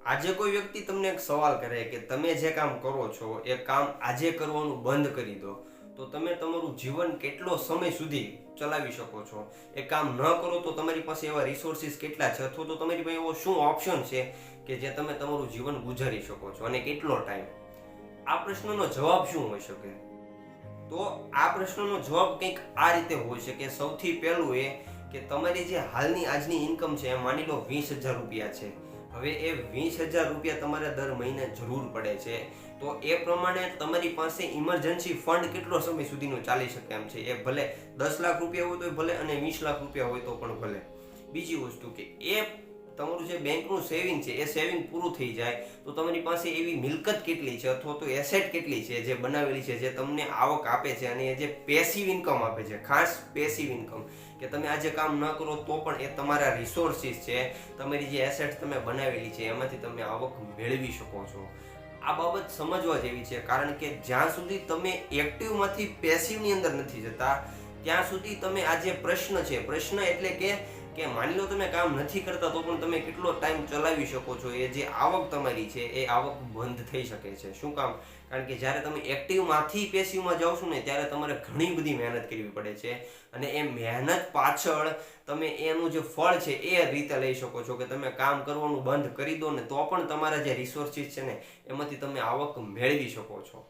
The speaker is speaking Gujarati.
આજે કોઈ વ્યક્તિ તમને એક સવાલ કરે કે તમે જે કામ કરો છો એ કામ આજે કરવાનું બંધ કરી દો તો તમે તમારું જીવન કેટલો સમય સુધી ચલાવી શકો છો? એ કામ ન કરો તો તમારી પાસે એવા રિસોર્સિસ કેટલા છે, અથવા તો તમારી પાસે એવો શું ઓપ્શન છે કે જે તમે તમારું જીવન ગુજારી શકો છો, અને કેટલો ટાઈમ? આ પ્રશ્નનો જવાબ શું હોઈ શકે? તો આ પ્રશ્નનો જવાબ કંઈક આ રીતે હોઈ શકે. સૌથી પહેલું એ કે તમારી જે હાલની આજની ઇન્કમ છે, માની લો 20,000 રૂપિયા છે. હવે એ 20,000 રૂપિયા તમારે દર મહિને જરૂર પડે છે, તો એ પ્રમાણે તમારી પાસે ઇમરજન્સી ફંડ કેટલો સમય સુધીનો ચાલી શકે એમ છે. એ ભલે 10 લાખ રૂપિયા હોય તો ભલે, અને 20 લાખ રૂપિયા હોય તો પણ ભલે. બીજી વસ્તુ કે એ તમારું જે બેંકનું સેવિંગ છે એ સેવિંગ પૂરું થઈ જાય તો તમારી પાસે એવી મિલકત કેટલી છે, અથવા તો એસેટ કેટલી છે જે બનાવેલી છે, જે તમને આવક આપે છે, અને એ જે પેસિવ ઇન્કમ આપે છે, ખાસ પેસિવ ઇન્કમ, કે તમે આજે કામ ન કરો તો પણ એ તમારા રિસોર્સિસ છે, તમારી જે એસેટ તમે બનાવેલી છે એમાંથી તમે આવક મેળવી શકો છો. આ બાબત સમજવા જેવી છે, કારણ કે જ્યાં સુધી તમે એક્ટિવમાંથી પેસિવની અંદર નથી જતા ત્યાં સુધી તમે આ જે પ્રશ્ન છે, પ્રશ્ન એટલે કે માની લો તમે કામ નથી કરતા તો પણ તમે કેટલો ટાઈમ ચલાવી શકો છો, એ જે આવક તમારી છે એ આવક બંધ થઈ શકે છે. શું કામ? કારણ કે જ્યારે તમે એક્ટિવમાંથી પેસિવમાં જાઓ છો ને ત્યારે તમારે ઘણી બધી મહેનત કરવી પડે છે, અને એ મહેનત પાછળ તમે એનું જે ફળ છે એ રીતે લઈ શકો છો કે તમે કામ કરવાનું બંધ કરી દો ને તો પણ તમારા જે રિસોર્સિસ છે ને એમાંથી તમે આવક મેળવી શકો છો.